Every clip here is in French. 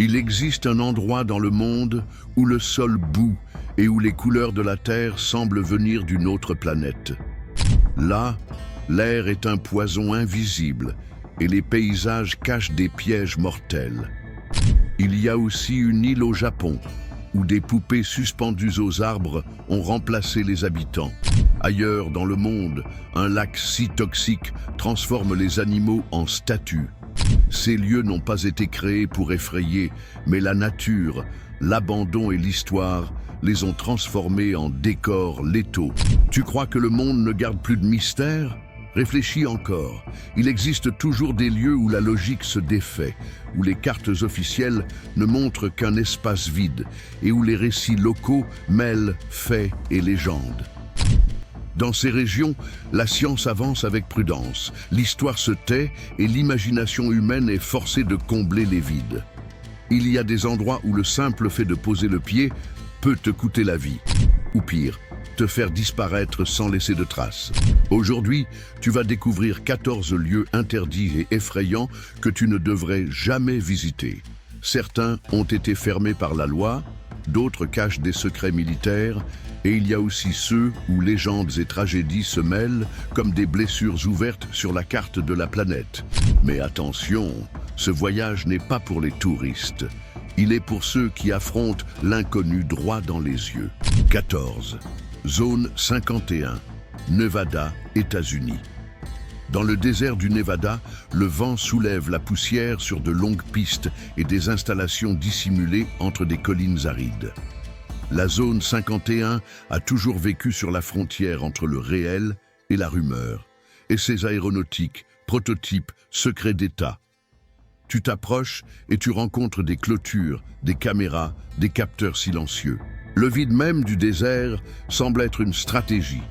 Il existe un endroit dans le monde où le sol bout et où les couleurs de la Terre semblent venir d'une autre planète. Là, l'air est un poison invisible et les paysages cachent des pièges mortels. Il y a aussi une île au Japon où des poupées suspendues aux arbres ont remplacé les habitants. Ailleurs dans le monde, un lac si toxique transforme les animaux en statues. Ces lieux n'ont pas été créés pour effrayer, mais la nature, l'abandon et l'histoire les ont transformés en décors létaux. Tu crois que le monde ne garde plus de mystère? Réfléchis encore. Il existe toujours des lieux où la logique se défait, où les cartes officielles ne montrent qu'un espace vide et où les récits locaux mêlent faits et légendes. Dans ces régions, la science avance avec prudence, l'histoire se tait et l'imagination humaine est forcée de combler les vides. Il y a des endroits où le simple fait de poser le pied peut te coûter la vie, ou pire, te faire disparaître sans laisser de traces. Aujourd'hui, tu vas découvrir 14 lieux interdits et effrayants que tu ne devrais jamais visiter. Certains ont été fermés par la loi, d'autres cachent des secrets militaires, et il y a aussi ceux où légendes et tragédies se mêlent comme des blessures ouvertes sur la carte de la planète. Mais attention, ce voyage n'est pas pour les touristes. Il est pour ceux qui affrontent l'inconnu droit dans les yeux. 14. Zone 51, Nevada, États-Unis. Dans le désert du Nevada, le vent soulève la poussière sur de longues pistes et des installations dissimulées entre des collines arides. La zone 51 a toujours vécu sur la frontière entre le réel et la rumeur. Essais aéronautiques, prototypes, secrets d'État. Tu t'approches et tu rencontres des clôtures, des caméras, des capteurs silencieux. Le vide même du désert semble être une stratégie.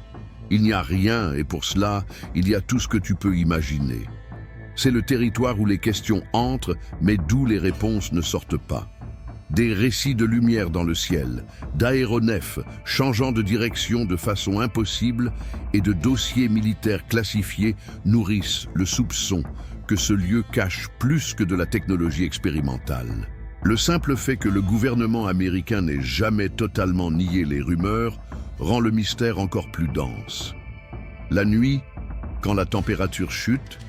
Il n'y a rien et pour cela, il y a tout ce que tu peux imaginer. C'est le territoire où les questions entrent, mais d'où les réponses ne sortent pas. Des récits de lumière dans le ciel, d'aéronefs changeant de direction de façon impossible et de dossiers militaires classifiés nourrissent le soupçon que ce lieu cache plus que de la technologie expérimentale. Le simple fait que le gouvernement américain n'ait jamais totalement nié les rumeurs rend le mystère encore plus dense. La nuit, quand la température chute,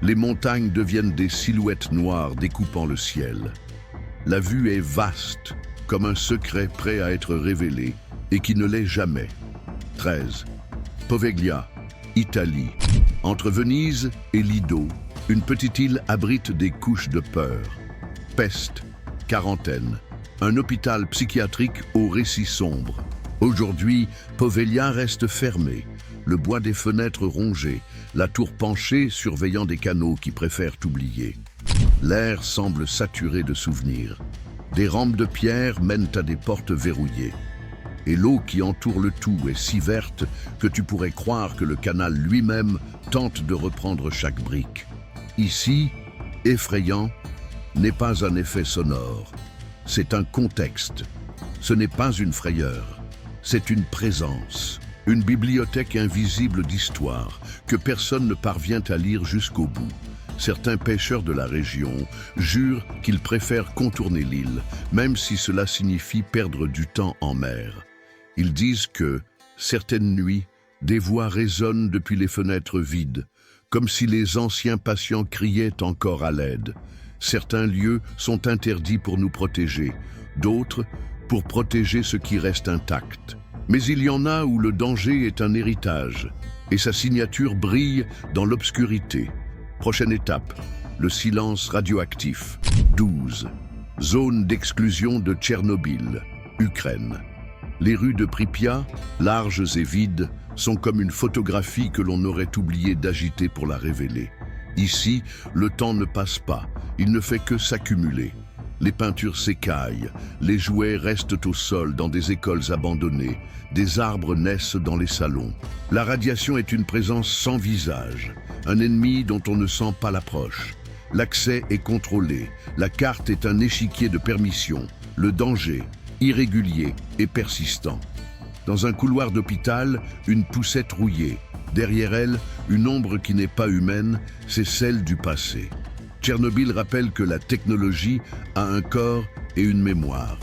les montagnes deviennent des silhouettes noires découpant le ciel. La vue est vaste, comme un secret prêt à être révélé et qui ne l'est jamais. 13. Poveglia, Italie. Entre Venise et Lido, une petite île abrite des couches de peur. Peste, quarantaine, un hôpital psychiatrique aux récits sombres. Aujourd'hui, Poveglia reste fermé, le bois des fenêtres rongé, la tour penchée surveillant des canaux qui préfèrent oublier. L'air semble saturé de souvenirs. Des rampes de pierre mènent à des portes verrouillées. Et l'eau qui entoure le tout est si verte que tu pourrais croire que le canal lui-même tente de reprendre chaque brique. Ici, effrayant, n'est pas un effet sonore. C'est un contexte. Ce n'est pas une frayeur. C'est une présence. Une bibliothèque invisible d'histoire que personne ne parvient à lire jusqu'au bout. Certains pêcheurs de la région jurent qu'ils préfèrent contourner l'île, même si cela signifie perdre du temps en mer. Ils disent que, certaines nuits, des voix résonnent depuis les fenêtres vides, comme si les anciens patients criaient encore à l'aide. Certains lieux sont interdits pour nous protéger, d'autres pour protéger ce qui reste intact. Mais il y en a où le danger est un héritage, et sa signature brille dans l'obscurité. Prochaine étape, le silence radioactif. 12. Zone d'exclusion de Tchernobyl, Ukraine. Les rues de Pripyat, larges et vides, sont comme une photographie que l'on aurait oublié d'agiter pour la révéler. Ici, le temps ne passe pas, il ne fait que s'accumuler. Les peintures s'écaillent, les jouets restent au sol dans des écoles abandonnées, des arbres naissent dans les salons. La radiation est une présence sans visage, un ennemi dont on ne sent pas l'approche. L'accès est contrôlé, la carte est un échiquier de permission, le danger, irrégulier et persistant. Dans un couloir d'hôpital, une poussette rouillée. Derrière elle, une ombre qui n'est pas humaine, c'est celle du passé. Tchernobyl rappelle que la technologie a un corps et une mémoire,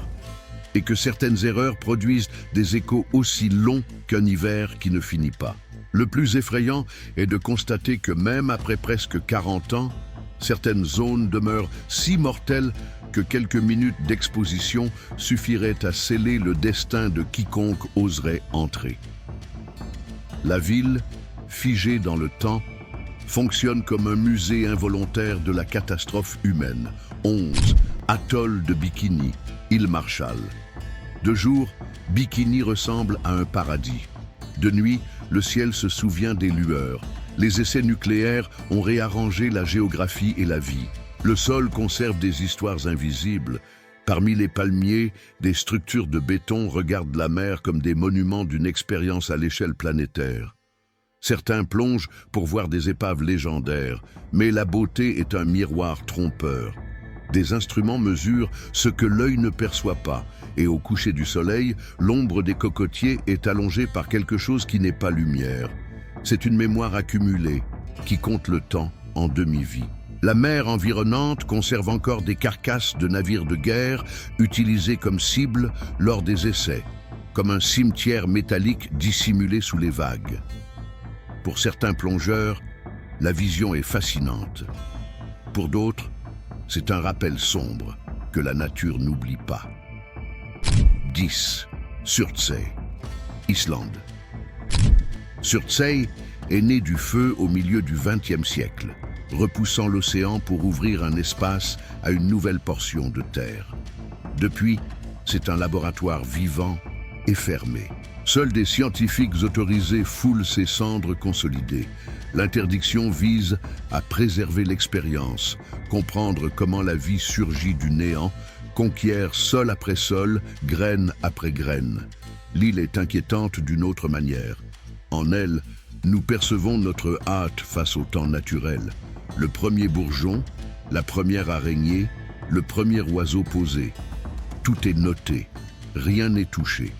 et que certaines erreurs produisent des échos aussi longs qu'un hiver qui ne finit pas. Le plus effrayant est de constater que même après presque 40 ans, certaines zones demeurent si mortelles que quelques minutes d'exposition suffiraient à sceller le destin de quiconque oserait entrer. La ville, figée dans le temps, fonctionne comme un musée involontaire de la catastrophe humaine. 11. Atoll de Bikini, île Marshall. De jour, Bikini ressemble à un paradis. De nuit, le ciel se souvient des lueurs. Les essais nucléaires ont réarrangé la géographie et la vie. Le sol conserve des histoires invisibles. Parmi les palmiers, des structures de béton regardent la mer comme des monuments d'une expérience à l'échelle planétaire. Certains plongent pour voir des épaves légendaires, mais la beauté est un miroir trompeur. Des instruments mesurent ce que l'œil ne perçoit pas, et au coucher du soleil, l'ombre des cocotiers est allongée par quelque chose qui n'est pas lumière. C'est une mémoire accumulée, qui compte le temps en demi-vie. La mer environnante conserve encore des carcasses de navires de guerre utilisés comme cible lors des essais, comme un cimetière métallique dissimulé sous les vagues. Pour certains plongeurs, la vision est fascinante. Pour d'autres, c'est un rappel sombre que la nature n'oublie pas. 10. Surtsey, Islande. Surtsey est né du feu au milieu du XXe siècle, repoussant l'océan pour ouvrir un espace à une nouvelle portion de terre. Depuis, c'est un laboratoire vivant et fermé. Seuls des scientifiques autorisés foulent ces cendres consolidées. L'interdiction vise à préserver l'expérience, comprendre comment la vie surgit du néant, conquiert sol après sol, graine après graine. L'île est inquiétante d'une autre manière. En elle, nous percevons notre hâte face au temps naturel. Le premier bourgeon, la première araignée, le premier oiseau posé. Tout est noté, rien n'est touché.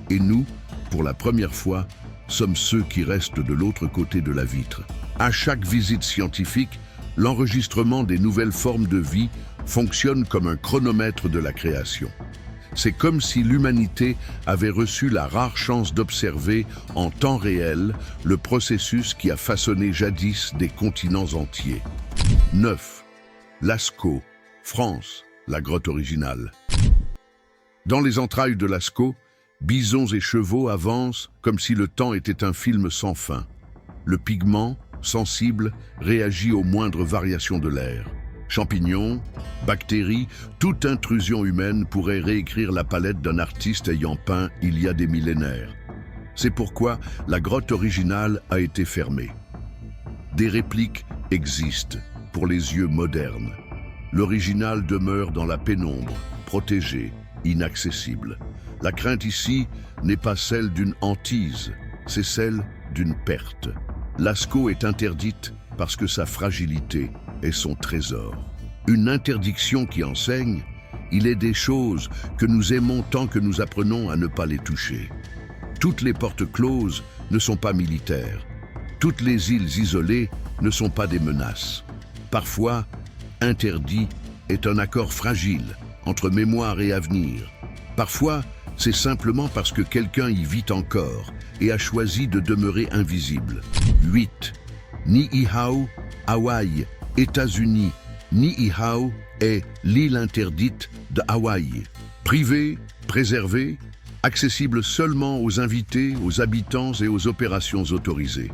Et nous, pour la première fois, sommes ceux qui restent de l'autre côté de la vitre. À chaque visite scientifique, l'enregistrement des nouvelles formes de vie fonctionne comme un chronomètre de la création. C'est comme si l'humanité avait reçu la rare chance d'observer en temps réel le processus qui a façonné jadis des continents entiers. 9. Lascaux, France, la grotte originale. Dans les entrailles de Lascaux, bisons et chevaux avancent comme si le temps était un film sans fin. Le pigment, sensible, réagit aux moindres variations de l'air. Champignons, bactéries, toute intrusion humaine pourrait réécrire la palette d'un artiste ayant peint il y a des millénaires. C'est pourquoi la grotte originale a été fermée. Des répliques existent pour les yeux modernes. L'original demeure dans la pénombre, protégé, inaccessible. La crainte ici n'est pas celle d'une hantise, c'est celle d'une perte. Lascaux est interdite parce que sa fragilité est son trésor. Une interdiction qui enseigne, il est des choses que nous aimons tant que nous apprenons à ne pas les toucher. Toutes les portes closes ne sont pas militaires. Toutes les îles isolées ne sont pas des menaces. Parfois, interdit est un accord fragile entre mémoire et avenir. Parfois, c'est simplement parce que quelqu'un y vit encore et a choisi de demeurer invisible. 8. Niihau, Hawaï, États-Unis. Niihau est l'île interdite de Hawaï. Privée, préservée, accessible seulement aux invités, aux habitants et aux opérations autorisées.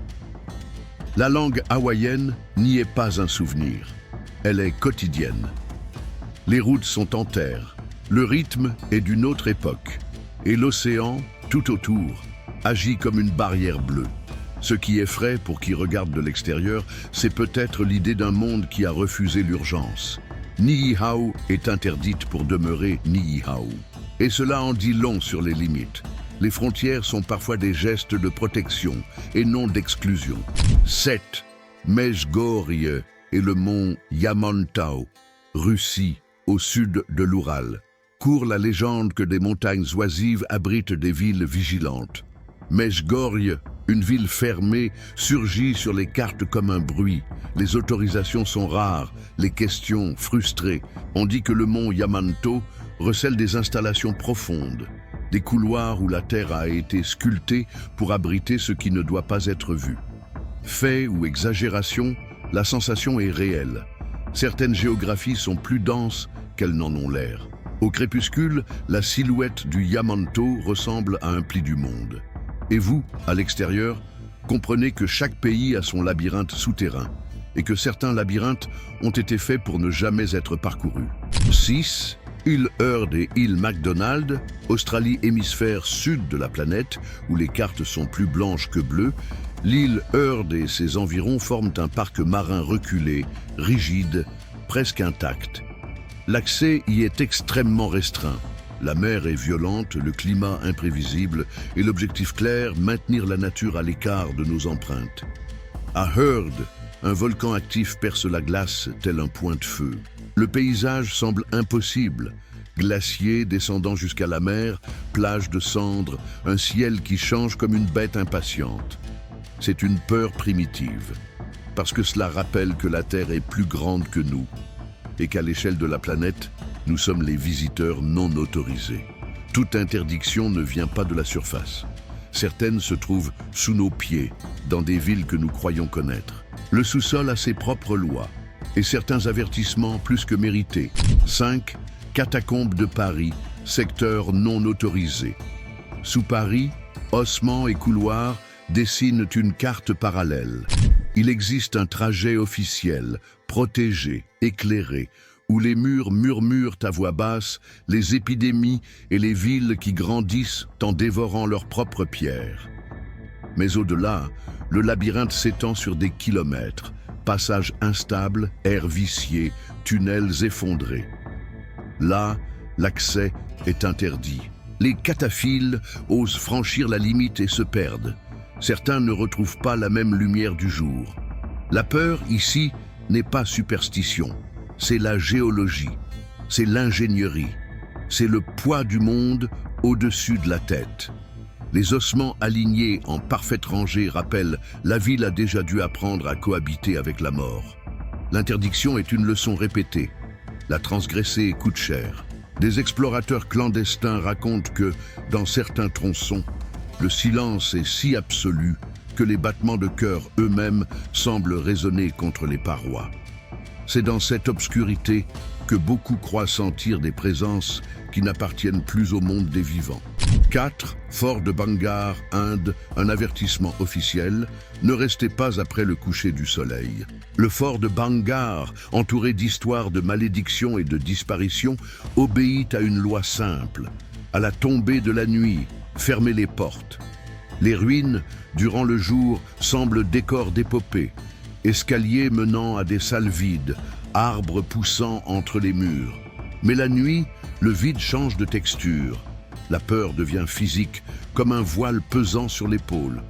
La langue hawaïenne n'y est pas un souvenir. Elle est quotidienne. Les routes sont en terre. Le rythme est d'une autre époque. Et l'océan, tout autour, agit comme une barrière bleue. Ce qui effraie pour qui regarde de l'extérieur, c'est peut-être l'idée d'un monde qui a refusé l'urgence. Niihau est interdite pour demeurer Niihau. Et cela en dit long sur les limites. Les frontières sont parfois des gestes de protection et non d'exclusion. 7. Mejgorie et le mont Yamantau, Russie, au sud de l'Oural. Court la légende que des montagnes oisives abritent des villes vigilantes. Meshgorje, une ville fermée, surgit sur les cartes comme un bruit. Les autorisations sont rares, les questions frustrées. On dit que le mont Yamanto recèle des installations profondes, des couloirs où la terre a été sculptée pour abriter ce qui ne doit pas être vu. Fait ou exagération, la sensation est réelle. Certaines géographies sont plus denses qu'elles n'en ont l'air. Au crépuscule, la silhouette du Yamanto ressemble à un pli du monde. Et vous, à l'extérieur, comprenez que chaque pays a son labyrinthe souterrain et que certains labyrinthes ont été faits pour ne jamais être parcourus. 6. Île Heard et île McDonald, Australie hémisphère sud de la planète, où les cartes sont plus blanches que bleues, l'île Heard et ses environs forment un parc marin reculé, rigide, presque intact. L'accès y est extrêmement restreint. La mer est violente, le climat imprévisible et l'objectif clair, maintenir la nature à l'écart de nos empreintes. À Heard, un volcan actif perce la glace tel un point de feu. Le paysage semble impossible. Glaciers descendant jusqu'à la mer, plages de cendres, un ciel qui change comme une bête impatiente. C'est une peur primitive, parce que cela rappelle que la Terre est plus grande que nous et qu'à l'échelle de la planète, nous sommes les visiteurs non autorisés. Toute interdiction ne vient pas de la surface. Certaines se trouvent sous nos pieds, dans des villes que nous croyons connaître. Le sous-sol a ses propres lois et certains avertissements plus que mérités. 5. Catacombes de Paris, secteur non autorisé. Sous Paris, ossements et couloirs dessinent une carte parallèle. Il existe un trajet officiel, protégé, éclairé, où les murs murmurent à voix basse les épidémies et les villes qui grandissent en dévorant leurs propres pierres. Mais au-delà, le labyrinthe s'étend sur des kilomètres, passages instables, airs viciés, tunnels effondrés. Là, l'accès est interdit. Les cataphiles osent franchir la limite et se perdent. Certains ne retrouvent pas la même lumière du jour. La peur, ici, n'est pas superstition. C'est la géologie, c'est l'ingénierie, c'est le poids du monde au-dessus de la tête. Les ossements alignés en parfaite rangée rappellent la ville a déjà dû apprendre à cohabiter avec la mort. L'interdiction est une leçon répétée. La transgresser coûte cher. Des explorateurs clandestins racontent que, dans certains tronçons, le silence est si absolu que les battements de cœur eux-mêmes semblent résonner contre les parois. C'est dans cette obscurité que beaucoup croient sentir des présences qui n'appartiennent plus au monde des vivants. 4. Fort de Bangar, Inde, un avertissement officiel, ne restez pas après le coucher du soleil. Le fort de Bangar, entouré d'histoires de malédictions et de disparitions, obéit à une loi simple. À la tombée de la nuit, fermez les portes. Les ruines, durant le jour, semblent décors d'épopée. Escaliers menant à des salles vides, arbres poussant entre les murs. Mais la nuit, le vide change de texture. La peur devient physique, comme un voile pesant sur l'épaule.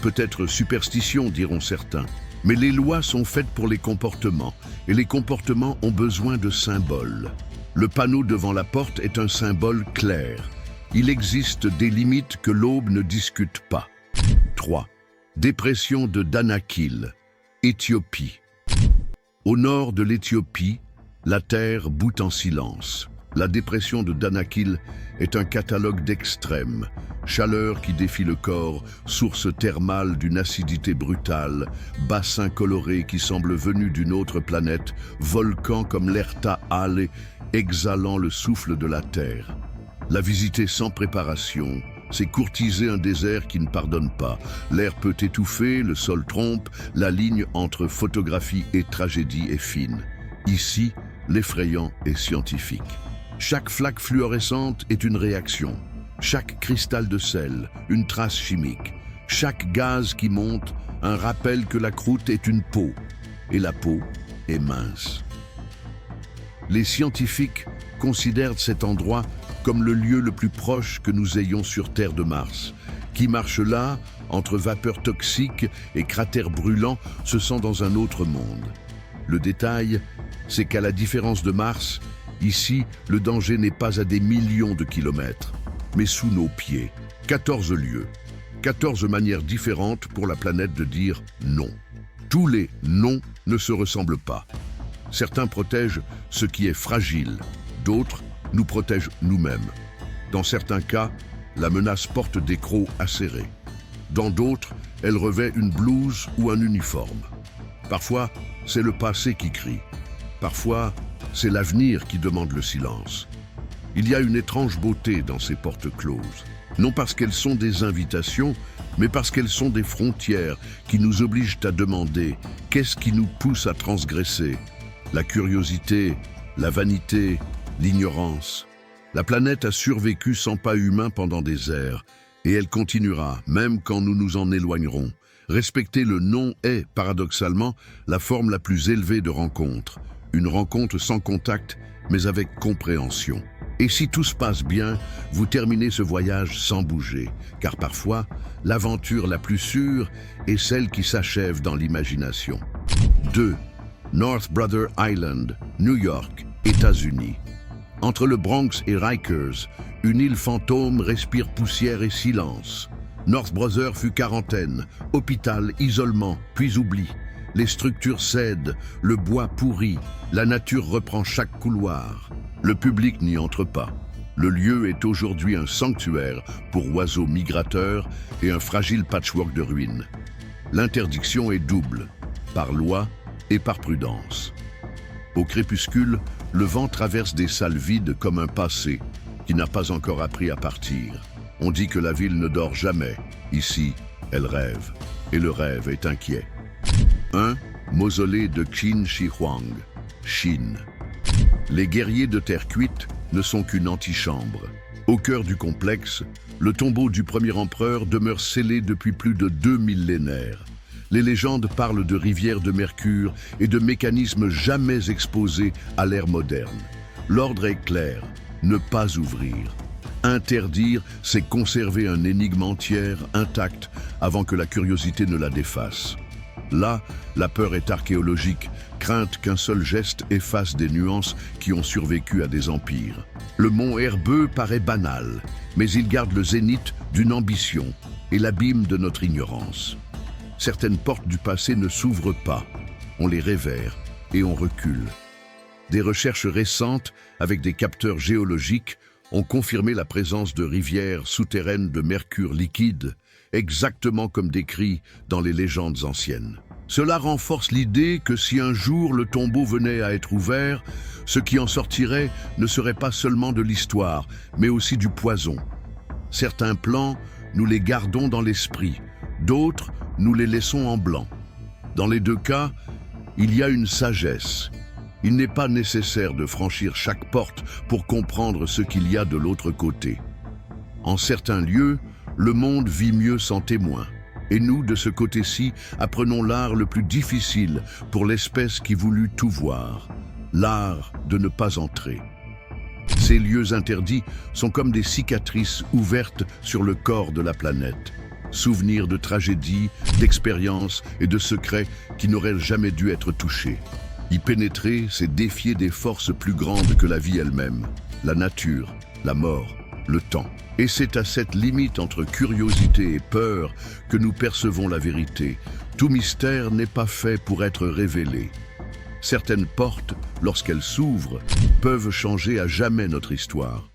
Peut-être superstition, diront certains. Mais les lois sont faites pour les comportements, et les comportements ont besoin de symboles. Le panneau devant la porte est un symbole clair. Il existe des limites que l'aube ne discute pas. 3. Dépression de Danakil, Éthiopie. Au nord de l'Éthiopie, la terre bout en silence. La dépression de Danakil est un catalogue d'extrêmes. Chaleur qui défie le corps, source thermale d'une acidité brutale, bassin coloré qui semble venu d'une autre planète, volcan comme l'Erta Ale, exhalant le souffle de la terre. La visiter sans préparation, c'est courtiser un désert qui ne pardonne pas. L'air peut étouffer, le sol trompe, la ligne entre photographie et tragédie est fine. Ici, l'effrayant est scientifique. Chaque flaque fluorescente est une réaction. Chaque cristal de sel, une trace chimique. Chaque gaz qui monte, un rappel que la croûte est une peau, et la peau est mince. Les scientifiques considèrent cet endroit comme le lieu le plus proche que nous ayons sur Terre de Mars. Qui marche là, entre vapeurs toxiques et cratères brûlants, se sent dans un autre monde. Le détail, c'est qu'à la différence de Mars, ici, le danger n'est pas à des millions de kilomètres, mais sous nos pieds. 14 lieues. 14 manières différentes pour la planète de dire non. Tous les non ne se ressemblent pas. Certains protègent ce qui est fragile, d'autres nous protègent nous-mêmes. Dans certains cas, la menace porte des crocs acérés. Dans d'autres, elle revêt une blouse ou un uniforme. Parfois, c'est le passé qui crie. Parfois, c'est l'avenir qui demande le silence. Il y a une étrange beauté dans ces portes closes. Non parce qu'elles sont des invitations, mais parce qu'elles sont des frontières qui nous obligent à demander qu'est-ce qui nous pousse à transgresser. La curiosité, la vanité, l'ignorance. La planète a survécu sans pas humain pendant des ères, et elle continuera, même quand nous nous en éloignerons. Respecter le non est, paradoxalement, la forme la plus élevée de rencontre. Une rencontre sans contact, mais avec compréhension. Et si tout se passe bien, vous terminez ce voyage sans bouger, car parfois, l'aventure la plus sûre est celle qui s'achève dans l'imagination. 2. North Brother Island, New York, États-Unis. Entre le Bronx et Rikers, une île fantôme respire poussière et silence. North Brother fut quarantaine, hôpital, isolement, puis oubli. Les structures cèdent, le bois pourrit, la nature reprend chaque couloir. Le public n'y entre pas. Le lieu est aujourd'hui un sanctuaire pour oiseaux migrateurs et un fragile patchwork de ruines. L'interdiction est double, par loi et par prudence. Au crépuscule, le vent traverse des salles vides comme un passé qui n'a pas encore appris à partir. On dit que la ville ne dort jamais. Ici, elle rêve. Et le rêve est inquiet. 1. Mausolée de Qin Shi Huang, Chine. Les guerriers de terre cuite ne sont qu'une antichambre. Au cœur du complexe, le tombeau du premier empereur demeure scellé depuis plus de 2 millénaires. Les légendes parlent de rivières de mercure et de mécanismes jamais exposés à l'ère moderne. L'ordre est clair, ne pas ouvrir. Interdire, c'est conserver un énigme entière, intacte, avant que la curiosité ne la défasse. Là, la peur est archéologique, crainte qu'un seul geste efface des nuances qui ont survécu à des empires. Le mont herbeux paraît banal, mais il garde le zénith d'une ambition et l'abîme de notre ignorance. Certaines portes du passé ne s'ouvrent pas, on les révère et on recule. Des recherches récentes, avec des capteurs géologiques, ont confirmé la présence de rivières souterraines de mercure liquide, exactement comme décrit dans les légendes anciennes. Cela renforce l'idée que si un jour le tombeau venait à être ouvert, ce qui en sortirait ne serait pas seulement de l'histoire, mais aussi du poison. Certains plans, nous les gardons dans l'esprit, d'autres, nous les laissons en blanc. Dans les deux cas, il y a une sagesse. Il n'est pas nécessaire de franchir chaque porte pour comprendre ce qu'il y a de l'autre côté. En certains lieux, le monde vit mieux sans témoins. Et nous, de ce côté-ci, apprenons l'art le plus difficile pour l'espèce qui voulut tout voir, l'art de ne pas entrer. Ces lieux interdits sont comme des cicatrices ouvertes sur le corps de la planète. Souvenirs de tragédies, d'expériences et de secrets qui n'auraient jamais dû être touchés. Y pénétrer, c'est défier des forces plus grandes que la vie elle-même, la nature, la mort, le temps. Et c'est à cette limite entre curiosité et peur que nous percevons la vérité. Tout mystère n'est pas fait pour être révélé. Certaines portes, lorsqu'elles s'ouvrent, peuvent changer à jamais notre histoire.